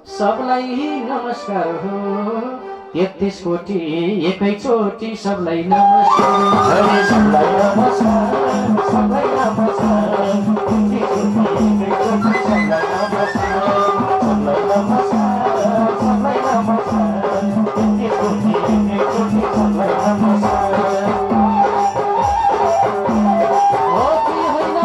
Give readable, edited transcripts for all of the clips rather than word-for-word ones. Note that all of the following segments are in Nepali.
सबलाई नमस्कार हो 33 कोटी एकैचोटि सबलाई नमस्कार सबलाई नमस्कार सबलाई नमस्कार 33 कोटी एकैचोटि सबलाई नमस्कार सबलाई नमस्कार सबलाई नमस्कार 33 कोटी एकैचोटि सबलाई नमस्कार हो कि होइन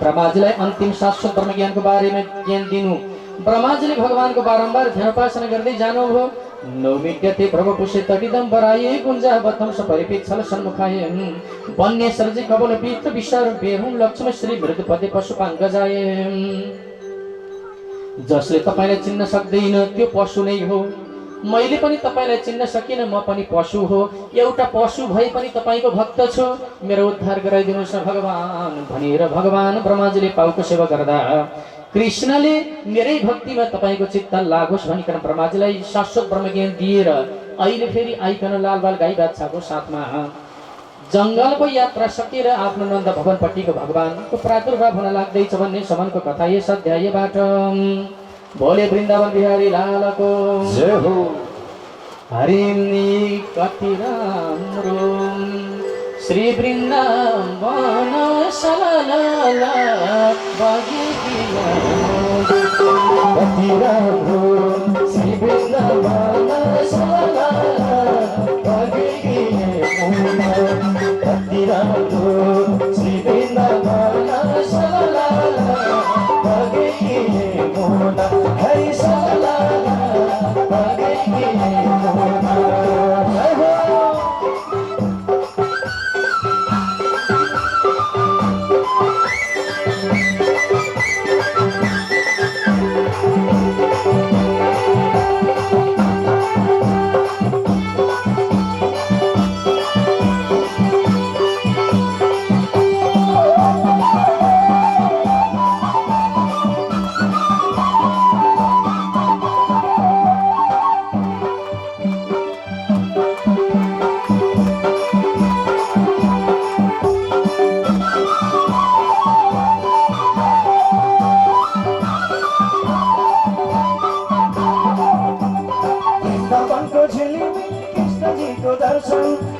ब्रह्माजीलाई अन्तिम शाश्वत ब्रह्म ज्ञानको बारेमा ज्ञान दिनु। ब्रह्माजीले भगवानको बारम्बार ध्यान उपासना गर्दै जानुभयो। नौमिड्यते ब्रह्मपुषे तटिदम बराये गुञ्जा बद्धं सपरिपित छल सन्मुखाय वन्य सर्जे कबल पीत विशार बेहुं लक्ष्म श्री मृदपदे पशुपाङ्ग जाय। जसले तपाईलाई चिन्न सक्दैन त्यो पशु नै हो। मैले पनि तपाईलाई चिन्न सकिन, म पनि पशु हो। एउटा पशु भए पनि तपाईको भक्त छु, मेरो उद्धार गराइदिनुहोस् भगवान भनेर भगवान ब्रह्माजीले पाउको सेवा गर्दा कृष्णले मेरै भक्तिमा तपाईको चित्त लागोस् भनिकन ब्रह्माजीलाई शाश्वत ब्रह्मज्ञान दिएर अहिले फेरि आइकन लालबाल गाई बाछाको साथमा जङ्गलको यात्रा सकेर आफ्नो नन्द भवनपट्टिको भगवानको प्रादुर्भाव हुन लाग्दैछ भन्ने समनको कथा यस अध्यायबाट। भोले वृन्दावन बिहारी लालको जय हो। हरिणी कति राम्रो श्री वृन्दावन सलला कति राम्रो श्री वृन्दावन सलला कति राम्रो श्री वृन्दावन सलला हरि सलला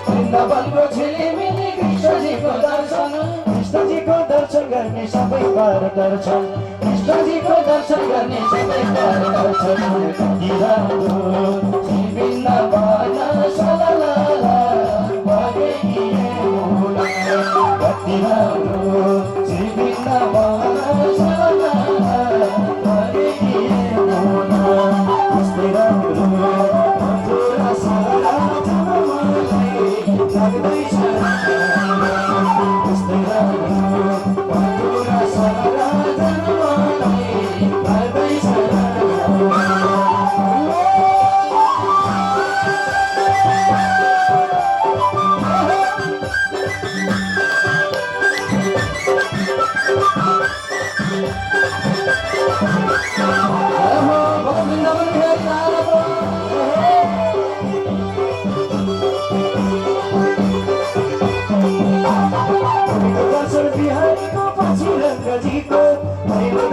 वृन्दावनको झिलिमिली कृष्णजीको दर्शन, कृष्णजीको दर्शन गर्ने सबै पार दर्शन, कृष्णजीको दर्शन गर्ने सबै पार दर्शन। कति राम्रो श्री वृन्दावन सलला कति राम्रो श्री वृन्दावन सलला कस्तै राम्रो मधुर सलला लाग्दैछ कस्तै राम्रो मधुर सलला लाग्दैछ।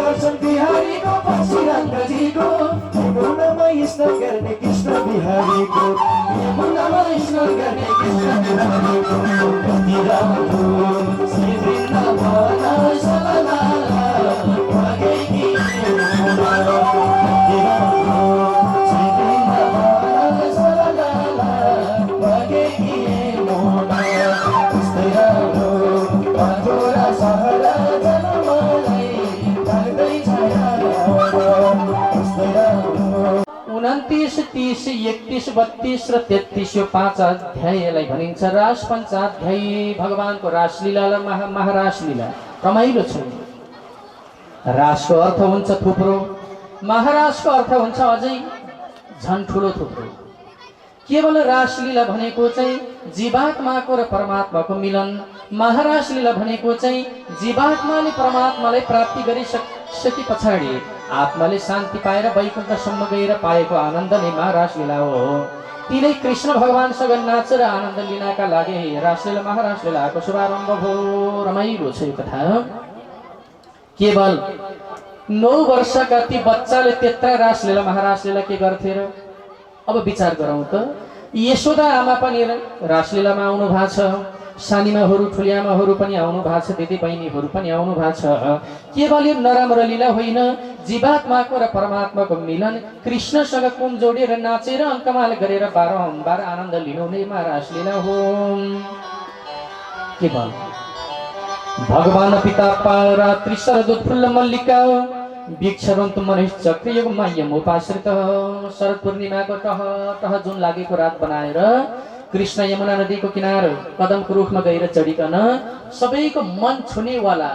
दर्शन बिहारीको पछि रङ्गजीको मुनामा स्नान गर्ने कृष्ण बिहारीको मुनामा स्नान गर्ने कृष्ण बिहारीको कति राम्रो श्री वृन्दावन सलला कति राम्रो श्री वृन्दावन सलला कस्तै राम्रो मधुर सहरा जनमलाई लाग्दैछ। 29 31, 31, 32 र 33 यो 5 अध्यायलाई भनिन्छ रास पञ्चाध्याय। भगवानको रासलीला र महारासलीला रमाइलो छ। रासको अर्थ हुन्छ थुप्रो, महारासको अर्थ हुन्छ अझै झन् ठुलो थुप्रो। केवल रासलीला भनेको चाहिँ जीवात्माको र परमात्माको मिलन, महारासलीला भनेको चाहिँ जीवात्माले परमात्मालाई प्राप्ति गरिसके पछाडि आत्माले शान्ति पाएर वैकुण्ठसम्म गएर पाएको आनन्द नै महारासलीला हो। तिनै कृष्ण भगवानसँग नाचेर आनन्द लिनका लागि रासलीला महारासलीलाको शुभारम्भ हो। रमाइलो छ यो कथा। केवल 9 वर्षका ती बच्चाले त्यत्रा रासलीला महारासलीला के गर्थे र? अब विचार गरौँ त। यशोदा आमा पनि रासलीलामा आउनु भएको छ, सानीमाहरू ठुलिआमाहरू पनि आउनु भएको छ, दिदी बहिनीहरू पनि आउनु भएको छ। केवल यो नराम्रो लीला होइन, जीवात्माको र परमात्माको मिलन, कृष्णसँग कुम जोडेर नाचेर अङ्कमाल गरेर बारम्बार आनन्द लिनु नै रासलीला हो। केवल भगवान पिता पारात्रि शरद फुल्ल मल्लिका वीक्षरन्त मनिष चक्रयुगमा यमोपाश्रित। शरद पूर्णिमाको टह जुन लागेको रात बनाएर कृष्ण यमुना नदीको किनार कदमको रुखमा गएर चढिकन सबैको मन छुनेवाला,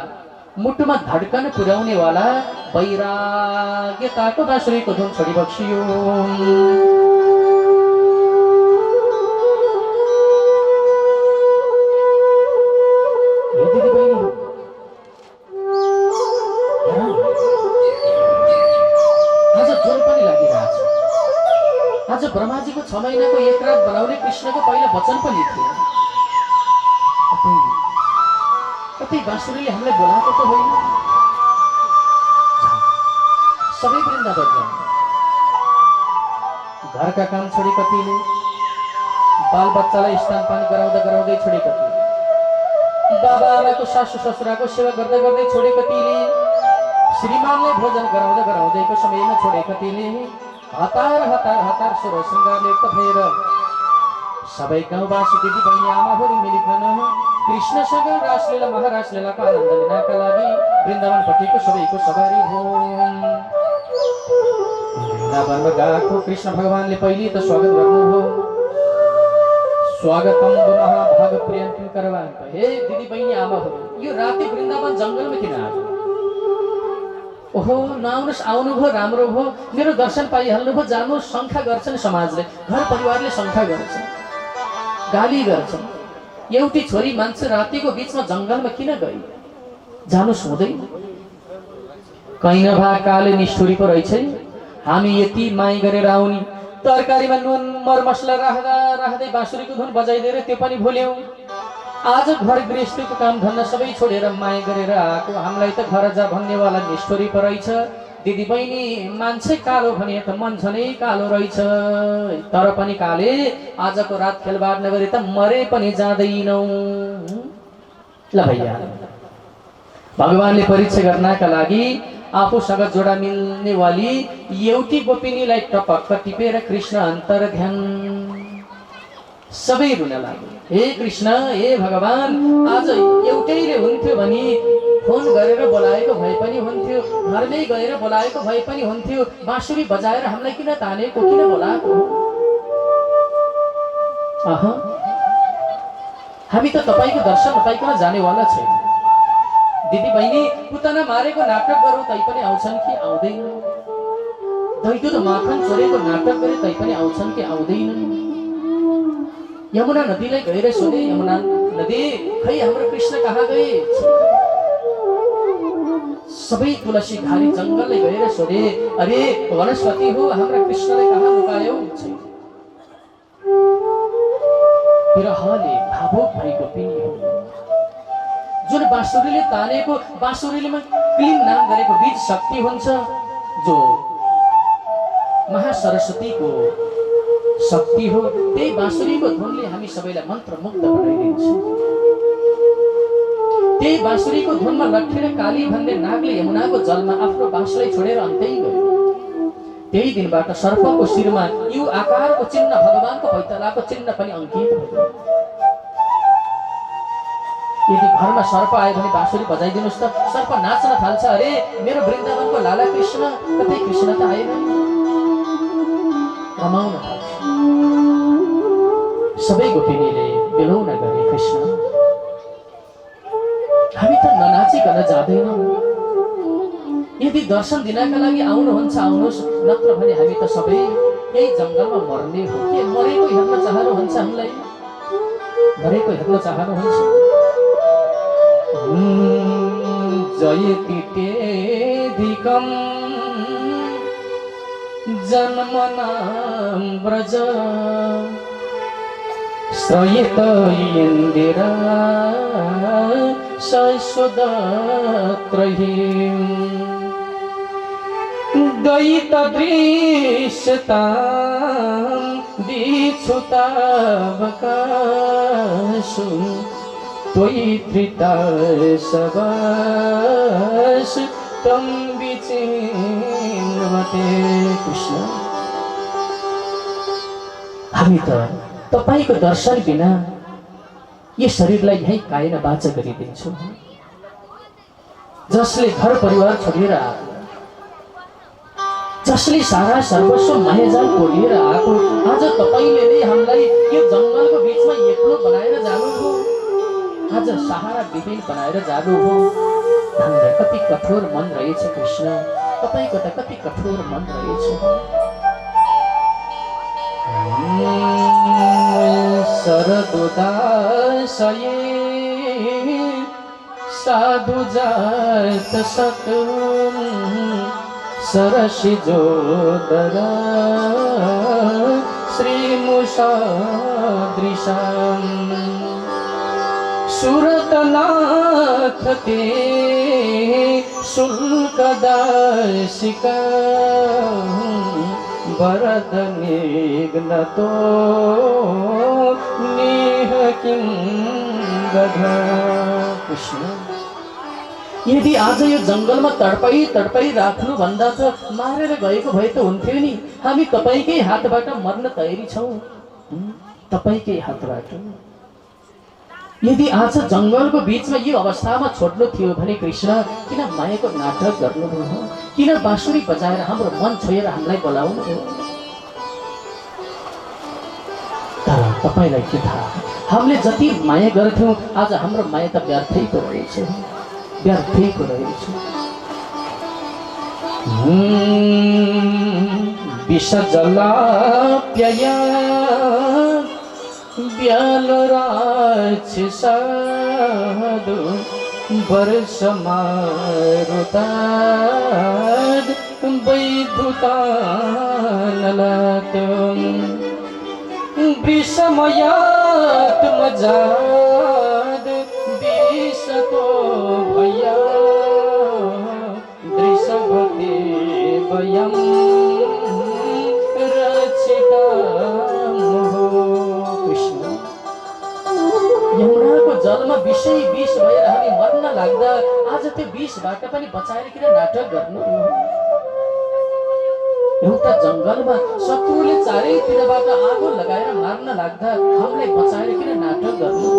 मुटुमा धड्कन पुर्याउनेवाला वैराग्यताको बाँसुरीको धुन छोडी बक्सियो। आज ब्रह्माजीको 6 महिनाको एक रात बनाउने कृष्णको पहिलो वचन पनि थियो। कतै बाँसुरीले हामीलाई बोलाएको त होइन। सबै वृन्दावन जाउँ। घरका काम छोडे कतिले, बाल बच्चालाई स्नान पानी गराउँदै छोडे कतिले, बाबा आमाको सासु ससुराको सेवा गर्दै गर्दै छोडे कतिले, श्रीमानले भोजन गराउँदैको समयमा छोडे कतिले, हतार हतार हतार सुर श्रृङ्गारले युक्त भएर सबै गाउँवासी दिदी बहिनी आमाहरू मिलिकन कृष्णसँग रासलीला महारासलीलाको आनन्द लिनका लागि वृन्दावनपट्टिको सबैको सवारी हो। वृन्दावनमा गएको कृष्ण भगवानले पहिले त स्वागत गर्नुभयो। स्वागतम महाभाग प्रियम करवान। हे दिदी बहिनी आमाहरू, यो राति वृन्दावन जङ्गलमा किन आयो? ओहो, नआउनुहोस्, आउनुभयो राम्रो भयो, मेरो दर्शन पाइहाल्नुभयो, जानुहोस्। शङ्का गर्छन् समाजले, घर परिवारले शङ्का गर्छन्, गाली गर्छन्। एउटी छोरी मान्छे रातिको बिचमा जङ्गलमा किन गई? जानुहोस् हुँदैन। कहीँ नभएकाले निष्ठुरी पो रहेछ। हामी यति माई गरेर आउने, तरकारीमा नुन मरमसला राख्दै बाँसुरीको धुन बजाइदिएर त्यो पनि भुल्यौँ। आज घर गृहस्थीको काम धन्दा सबै छोडेर माया गरेर आएको हामीलाई त घर जा भन्नेवाला निष्ठुरी पो रहेछ। दिदी बहिनी, मान्छे कालो भने त मन झनै कालो रहेछ। तर पनि काले आजको रात खेलबाड नगरी त मरे पनि जाँदैनौ। ल भैया, भगवानले परीक्षा गर्नका लागि आफूसँग जोडा मिल्नेवाली एउटी गोपिनीलाई टपक्क टिपेर कृष्ण अन्तर ध्यान सबै रुन लाग्यो। हे कृष्ण, हे भगवान, आज एउटैले हुन्थ्यो भने फोन गरेर बोलाएको भए पनि हुन्थ्यो, घरमै गएर बोलाएको भए पनि हुन्थ्यो। बाँसुरी बजाएर हामीलाई किन तानेको, किन बोलाएको? हामी त तपाईँको दर्शन नपाइकन जानेवाला छैन। दिदी बहिनी, पुतना मारेको नाटक गरौँ तै पनि आउँछन् कि आउँदैन? दैदुध माखन चोरेको नाटक गरे तै पनि आउँछन् कि आउँदैनन्? यमुना नदीलाई गएर सोधे, यमुना नदी, खै हाम्रो कृष्ण कहाँ गए? सबै तुलसी घारी जङ्गलले गएर सोधे, अरे वनस्पति हो, हाम्रा कृष्णलाई कहाँ लुकायौ? विरहले भावुक भएको पिनी हो। जुन बाँसुरीले तानेको, बाँसुरीले क्लीन नाम गरेको बीज शक्ति हुन्छ, जो महासरस्वतीको शक्ति हो। त्यही बाँसुरीको धुनले हामी सबैलाई मन्त्रमुग्ध बनाइदिन्छ। त्यही बाँसुरीको धुनमा लट्ठेर काली भन्ने नागले यमुनाको जलमा आफ्नो बाँसलाई छोडेर अन्तै गयो। त्यही दिनबाट सर्पको शिरमा यु आकारको चिन्ह, भगवानको पैतालाको चिन्ह पनि अंकित भयो। यदि घरमा सर्प आयो भने बाँसुरी बजाइदिनुहोस् त, सर्प नाच्न थाल्छ। अरे मेरो वृन्दावनको लाला कृष्ण, कतै कृष्ण त आएन, रमाउन सबै गोपिनीले बेलौन गरे कृष्ण हामी त ननाचिकन जाँदैनौँ। यदि दर्शन दिनका लागि आउनुहुन्छ आउनुहोस्, नत्र भने हामी त सबै यही जङ्गलमा मर्ने हो। के मरेको हेर्न चाहनुहुन्छ? हामीलाई मरेको हेर्न चाहनुहुन्छ? जयति तेधिकं जन्मनां व्रज श्रयत इन्दिरा शश्वदत्रयीं दयितदृश्यतां विच्छुतावकाशु त्वयि धृता सबस तं विचिन्वते। कृष्ण हामी त तपाईको दर्शन बिना यो शरीरलाई यही कायन बाचा गरिदिन्छौँ। जसले घर परिवार छोडेर आएको, जसले सारा सर्वस्व मायाजाल तोडेर आएको, आज तपाईले नै हामीलाई यो जङ्गलको बीचमा एक्लो बनाएर जानुभयो। आज सहारा विहीन बनाएर जानुभयो। हामीलाई कति कठोर मन रहेछ कृष्ण, तपाईको त कति कठोर मन रहेछ। शरदोदासये साधु जात सत सरसिजोदर श्रीमुषादृशं सुरतनाथ ते शुल्कदासिका वरद निघ्नतो निह किं गधा। कृष्ण यदि आज यो जङ्गलमा तडपाई राख्नु भन्दा त मारेर गएको भए त हुन्थ्यो नि। हामी तपाईकै हातबाट मर्न तयारी छौँ, तपाईकै हातबाट। यदि आज जङ्गलको बीचमा यो अवस्थामा छोड्नु थियो भने कृष्ण किन मायाको नाटक गर्नुभयो? किन बाँसुरी बजाएर हाम्रो मन छोएर हामीलाई बोलाउनु भयो? तर तपाईलाई के थाहा, हामीले जति माया गर्थ्यौँ आज हाम्रो माया त व्यर्थैको रहेछ, व्यर्थैको रहेछ। विष जलाप्यय व्यालराक्षसादु वर्षमारुताद् वैद्युतानलातम् विषमयात्मजाद् विशतो भया दृशभते वयं यमुनाको जलमा विषै विष भएर हामी मर्न लाग्दा आज त्यो विषबाट पनि बचाएर किन नाटक गर्नु? एउटा जङ्गलमा शत्रुले चारैतिरबाट आगो लगाएर मार्न लाग्दा हामीलाई बचाएर किन नाटक गर्नु?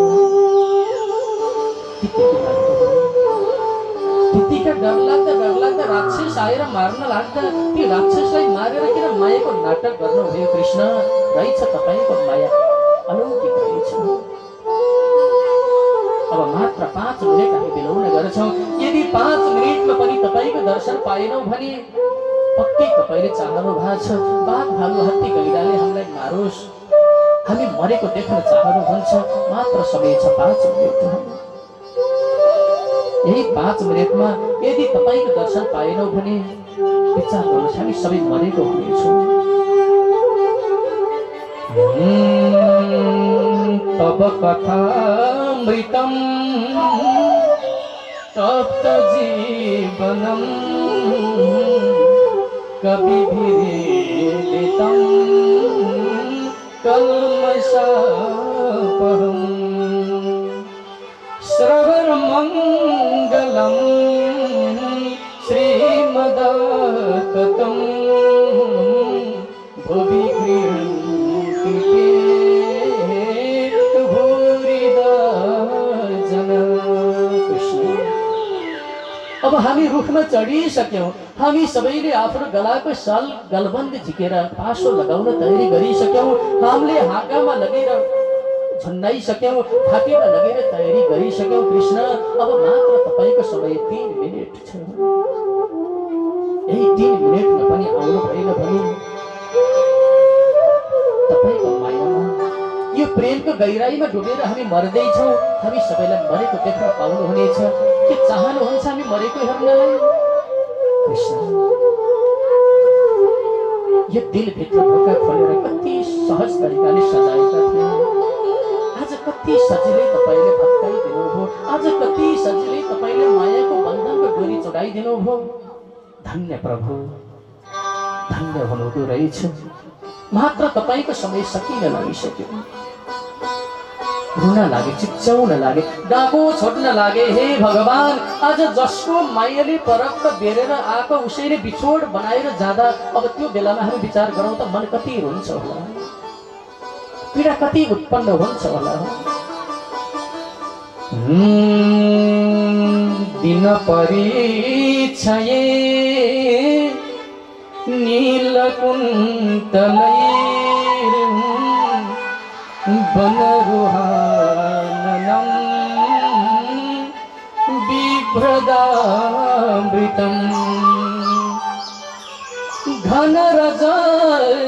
त्यतिका डरलाग्दा राक्षस आएर मार्न लाग्दा ती राक्षसलाई मारेर किन मायाको नाटक गर्नुभयो? कृष्ण रहेछ तपाईको माया अलौकिक रहेछ। अब मात्र 5 मिनट हामी बिलाउन गर्छौँ। यदि 5 मिनटमा पनि तपाईको दर्शन पाएनौँ भने पक्कै तपाईले चाहनु भएको छ बाघ भालु हात्ती गैंडाले हामीलाई मारोस्, हामी मरेको देख्न चाहनुहुन्छ। मात्र समय छ 5 मिनट। यही 5 मिनटमा यदि तपाईको दर्शन पाएनौँ भने विचार गर्नुहोस्, हामी सबै मरेको हुनेछौँ। तब कथामृतं तप्त जीवनं कविभिरीडितं कल्मषापहं श्रवणमङ्गलं श्रीमदाततं भुवि गृह्णन्ति अब हामी रुखमा चढिसक्यौं। हामी सबैले आफ्नो गलाको सल गलबन्द झिकेर पासो लगाउन तयारी गरिसक्यौं। हामीले हाँगामा लगेर झन्डाइसक्यौँ, फाटेर लगेर तयारी गरिसक्यौँ कृष्ण। अब मात्र तपाईँको समय 3 मिनेट छ। यही 3 मिनेटमा पनि आउनु भएन भने तपाईँको मायामा यो प्रेमको गहिराईमा डुबेर हामी मर्दैछौँ। हामी सबैलाई मरेको देख्न पाउनुहुनेछ। के चाहनुहुन्छ हामी मरेको हेर्नलाई? कृष्ण, यो दिलभित्र ढोका खोलेर कति सहज तरिकाले सजाएका थिए। आज कति सजिलै तपाईँले भत्काइदिनुभयो। आज कति सजिलै तपाईँले मायाको बन्धनको डोरी चढाइदिनुभयो। धन्य प्रभु, धन्य हुनुहुँदो रहेछ। मात्र तपाईँको समय सकिन लागिसक्यो। रुन लागे, चिच्याउन लागे, डाको छोड्न लागे। हे भगवान, आज जसको मायाले परक्त बेरेर आएको उसैले बिछोड बनाएर जाँदा अब त्यो बेलामा हामी विचार गरौँ त मन कति रुन्छ होला, पीडा कति उत्पन्न हुन्छ होला। दिन परिछये नीलकुन्तलै वनरुहाननं बिभ्रदामृतं घनरजस्वलं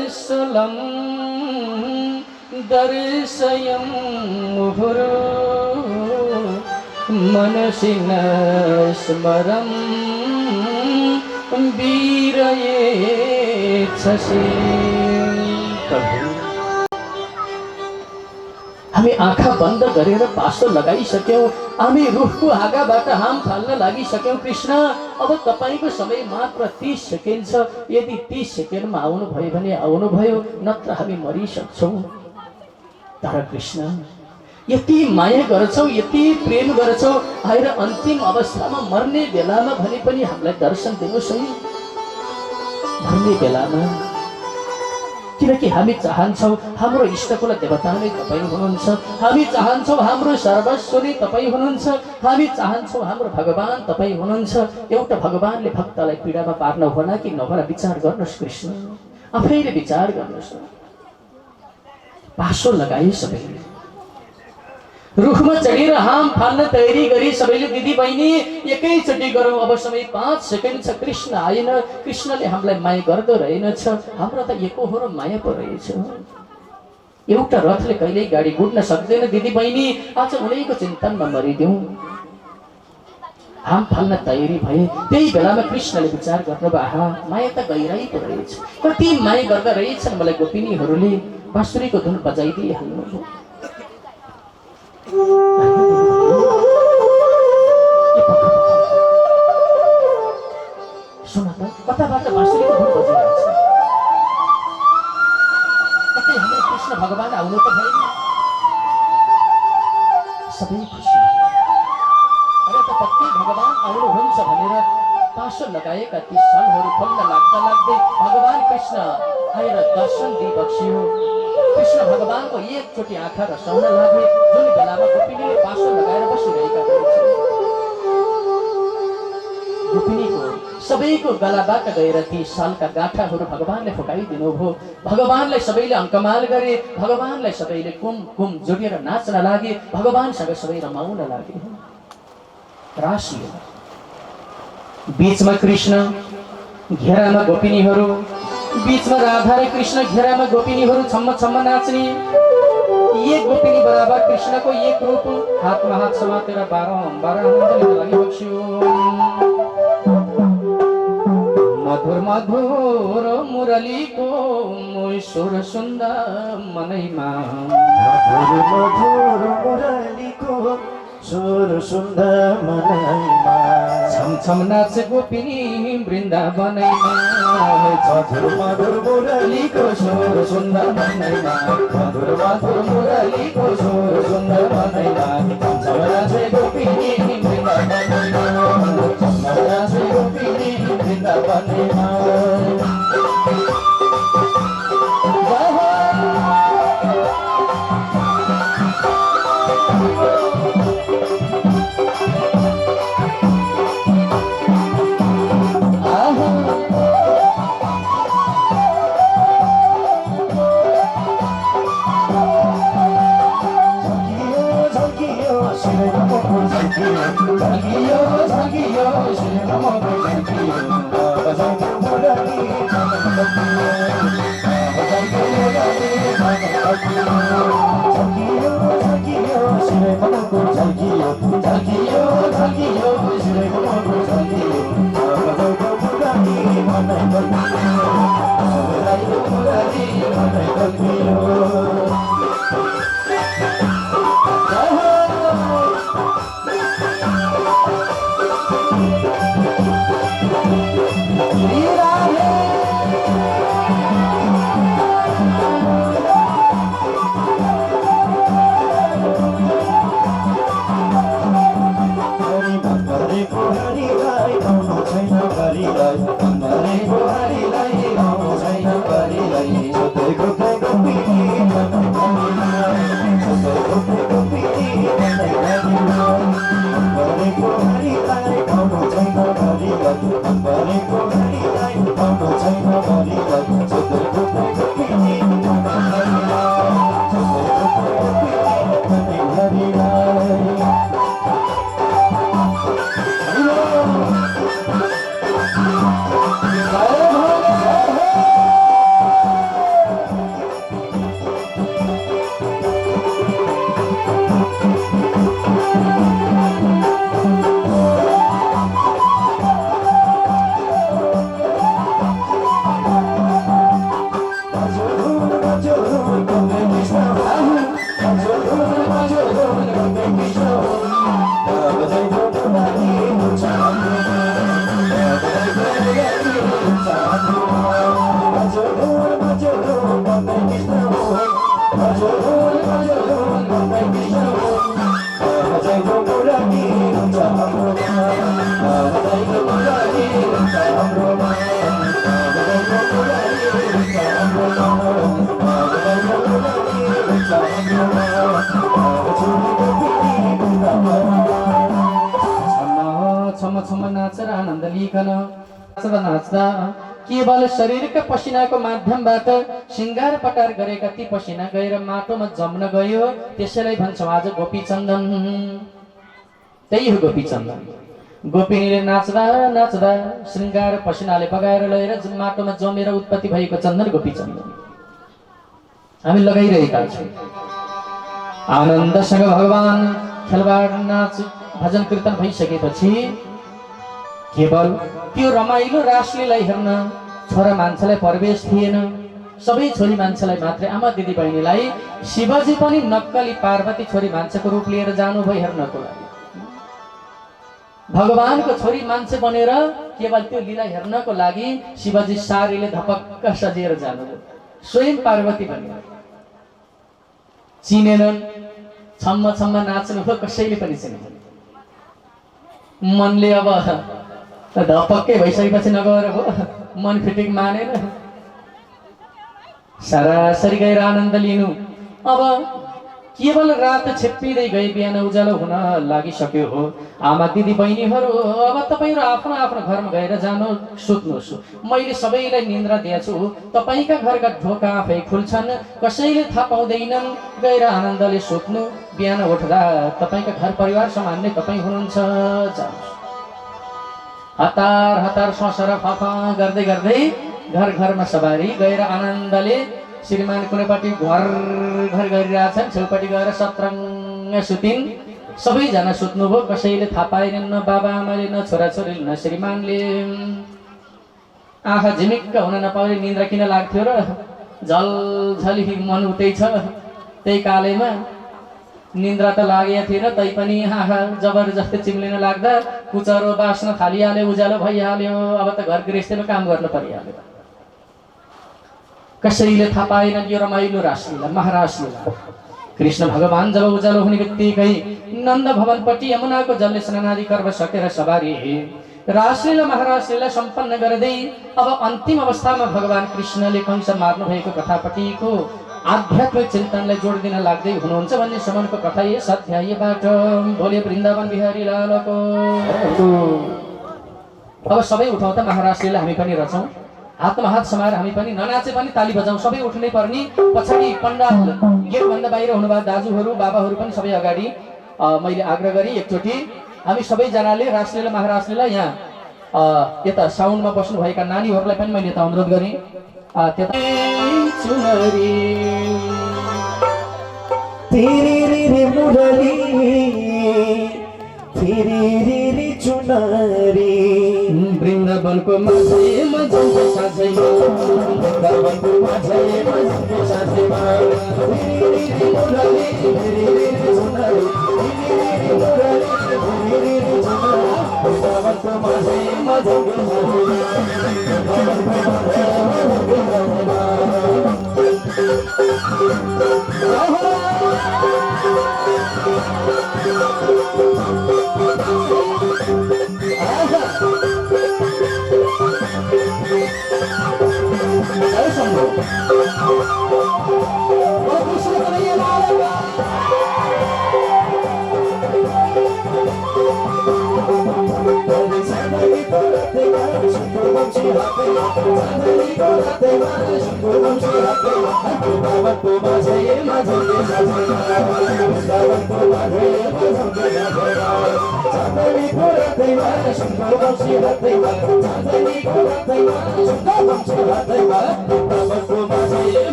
दर्शयं मुहुर् मनसि न स्मरं वीरयेच्छसि। प्रभु, हामी आँखा बन्द गरेर पासो लगाइसक्यौँ। हामी रुखको हाँगाबाट हाम फाल्न लागिसक्यौँ। कृष्ण, अब तपाईँको समय मात्र 30 सेकेन्ड छ। यदि 30 सेकेन्डमा आउनुभयो भने आउनुभयो, नत्र हामी मरिसक्छौँ। तर कृष्ण, यति माया गर्छौ, यति प्रेम गर्छौ, आएर अन्तिम अवस्थामा मर्ने बेलामा भने पनि हामीलाई दर्शन दिनुहोस् है। मर्ने बेलामा, किनकि हामी चाहन्छौँ हाम्रो इष्टकुल देवता नै तपाईँ हुनुहुन्छ। हामी चाहन्छौँ हाम्रो सर्वस्व नै तपाईँ हुनुहुन्छ। हामी चाहन्छौँ हाम्रो भगवान तपाईँ हुनुहुन्छ। एउटा भगवानले भक्तलाई पीडामा पार्न होला कि नहोला विचार गर्नुहोस् कृष्ण, आफैले विचार गर्नुहोस्। पासो लगाए सबैले, रुखमा चढेर हाम फाल्न तयारी गरी सबैले दिदी बहिनी एकैचोटि गरौँ। अब समय 5 सेकेन्ड छ। कृष्ण आएन। कृष्णले हामीलाई माया गर्दो रहेनछ। हाम्रो त एकहोरो माया पो रहेछ। एउटा रथले कहिल्यै गाडी गुड्न सक्दैन। दिदी बहिनी, आज उनैको चिन्तनमा मरिदिउँ। हाम फाल्न तयारी भए। त्यही बेलामा कृष्णले विचार गर्नुभयो, आहा, माया त गहिराई पो रहेछ। कति माया गर्दा रहेछन् मलाई गोपिनीहरूले। बाँसुरीको धुन बजाइदिइहाल्नुभयो। सुन त, कताबाट बाँसुरीको धुन बजिरहेछ? कतै हाम्रो कृष्ण भगवान आउनु त भएन। सबै खुसी। अरे त कति भगवान आउनुहुन्छ भनेर पासो लगाएका ती सालहरू फल्न लाग्दा लाग्दै भगवान कृष्ण आएर दर्शन दिइबक्सियो। कृष्ण भगवानको एकचोटि आँखा रसाउन लागे। जुन बेलामा गोपिनीले पासो लगाएर बसिरहेका थिए, गोपिनीको सबैको गलाबाट गएर ती सालका गाँठाहरू भगवानले फुकाइदिनु भयो। भगवानलाई सबैले अङ्कमाल गरे। भगवानलाई सबैले कुम कुम जोडिएर नाच्न लागे। भगवानसँग सबै रमाउन लागे। रासियो बीचमा कृष्ण, घेरामा गोपिनीहरू। बीचमा राधा र कृष्ण, घेरामा गोपिनीहरू छम्म छम्म नाच्ने। एक गोपिनी बराबर कृष्णको एक रूप। हातमा हात समातेर बारम्बार आनन्द लिन लागिबक्स्यो। मधुर मधुर मुरलीको स्वर सुन्दा मनैमा, मधुर मधुर मुरलीको स्वर सुन्दा मनैमा, छमछम नाचे गोपिनी वृन्दावनैमा। मधुर मधुर मुरलीको स्वर सुन्दा मनैमा, मधुर मधुर मुरलीको स्वर सुन्दा मनैमा, छमछम नाचे गोपिनी वृन्दावनैमा, छमछम नाचे गोपिनी वृन्दावनैमा। शिवैमा मुटु झल्कियो झल्कियो झल्कियो शिवैमा मुटु झल्कियो बजाइको मुरली मन बजाइको मुरली मन झल्कियो झल्कियो शिवैमा मुटु झल्कियो झल्कियो झल्कियो शिवैमा मुटु झल्कियो बजाइको मुरली मन बजाइको मुरली मन झल्कियो छम छम नाचेर आनन्द लिकन नाच्दा नाच्दा केवल शरीरका पसिनाको माध्यमबाट सिंगार पटार गरेका ती पसिना गएर माटोमा जम्न गयो त्यसैलाई भन्छौँ आज गोपी चन्दन। त्यही हो गोपी चन्दन। गोपिनीले नाच्दा नाच्दा श्रृंगार पसिनाले बगाएर लगेर माटोमा जमेर उत्पत्ति भएको चन्दन गोपी चन्दन हामी लगाइरहेका छौँ। आनन्दसँग भगवान खेलबाड नाच भजन कीर्तन भइसकेपछि केवल त्यो रमाइलो रासलीलाई हेर्न छोरा मान्छेलाई प्रवेश थिएन। सबै छोरी मान्छेलाई मात्रै आमा दिदी बहिनीलाई शिवजी पनि नक्कली पार्वती छोरी मान्छेको रूप लिएर जानुभयो हेर्नको लागि। भगवानको छोरी मान्छे बनेर केवल त्यो लीला हेर्नको लागि शिवजी सारीले धपक्क सजिएर जानुभयो। स्वयं पार्वती बनेर चिनेनन्। छम्म छम्म नाच्नुभयो कसैले पनि चिनेनन्। मनले अब धपक्कै भइसकेपछि नगएर हो मन फिटिङ मानेन। सरासरी गएर आनन्द लिनु। अब केवल रात छेप्पिँदै गए बिहान उज्यालो हुन लागिसक्यो हो। आमा दिदी बहिनीहरू अब तपाईहरु आफ्नो आफ्नो घरमा गएर जानु सुत्नुहोस्। मैले सबैलाई निन्द्रा दिएछु। तपाईका घरका ढोका आफै खुल्छन् कसैले थाहा पाउँदैनन्। गएर आनन्दले सुत्नु। बिहान उठ्दा तपाईका घर परिवार सम्हाल्ने तपाई हुनुहुन्छ। जानुहोस्। हतार हतार ससर फफा गर्दै गर्दै घर घरमा सवारी गएर आनन्दले श्रीमान कुनैपट्टि घर घर गरिरहेछन् छेउपट्टि गएर सत्रङ्ग सुतिन्। सबैजना सुत्नुभयो। कसैले थाहा पाएनन् न बाबा आमाले न छोराछोरीले न श्रीमानले। आँखा झिमिक्क हुन नपाउने निन्द्रा किन लाग्थ्यो र झलझली मन उतै छ। त्यही कालैमा निन्द्रा त लागेको थिएन तैपनि आँखा जबरजस्ती चिम्लिन लाग्दा कुचरो बास्न थालिहाल्यो। उज्यालो भइहाल्यो। अब त घर गृहस्थीमा काम गर्न परिहाल्यो। कसैले थाहा पाएनन् यो रमाइलो रासलीला महारासलीला। कृष्ण भगवान जब उज्यालो हुने बित्तिकै नन्द भवनपट्टि यमुनाको जलले स्नानादि कर्म सकेर सवारी रासलीला महारासलीला सम्पन्न गर्दै अब अन्तिम अवस्थामा भगवान कृष्णले कंस मार्नु भएको कथापट्टिको आध्यात्मिक चिन्तनलाई जोड दिन लाग्दै हुनुहुन्छ भन्ने समनको कथा यस अध्यायबाट। भोलि वृन्दावन बिहारी लालको। अब सबै उठाउँ त महारासलीला हामी पनि रचौँ। हातमा हात समाएर हामी पनि ननाचे पनि ताली बजाउँ। सबै उठ्नै पर्ने। पछाडि पण्डाल गेटभन्दा बाहिर हुनुभएको दाजुहरू बाबाहरू पनि सबै अगाडि मैले आग्रह गरेँ एकचोटि हामी सबैजनाले रासलीला महारासलीला यहाँ यता साउन्डमा बस्नुभएका नानीहरूलाई पनि मैले यता अनुरोध गरेँ त्यता चुनरी तिरिरी मुरली तिरिरी चुनरी वृन्दावनको माझैमा जान्छ साँझैमा वृन्दावनको माझैमा जान्छ साँझैमा तिरिरी मुरली तिरिरी चुनरी तिरिरी मुरली तिरिरी चुनरी वृन्दावनको माझैमा जान्छ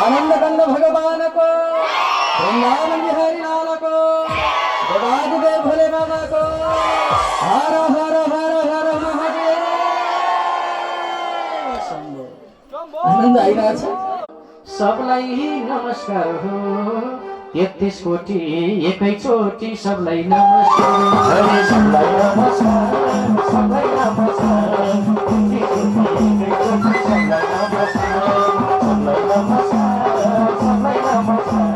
आनंद कंद भगवान को, वृंदावन बिहारी लाल को, देवादिदेव भोले बाबा को, हर हर हर हर महादेव। आनंद आइरहेछ। सबलाई नमस्कार हो, 33 कोटी एकैचोटि सबलाई नमस्कार। हरि सबलाई नमस्कार, सबलाई नमस्कार, 33 कोटी एकैचोटि सबलाई नमस्कार, सबलाई नमस्कार, सबलाई नमस्कार,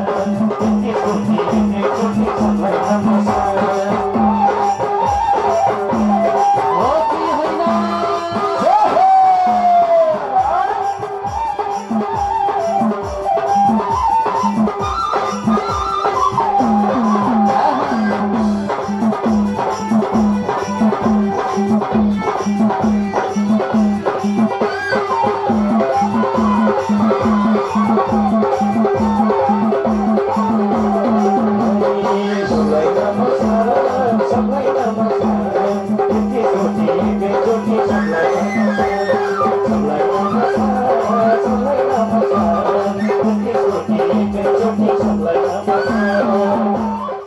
33 कोटी एकैचोटि सबलाई नमस्कार। हो कि होइन? सबलाई नमस्कार, सबलाई नमस्कार,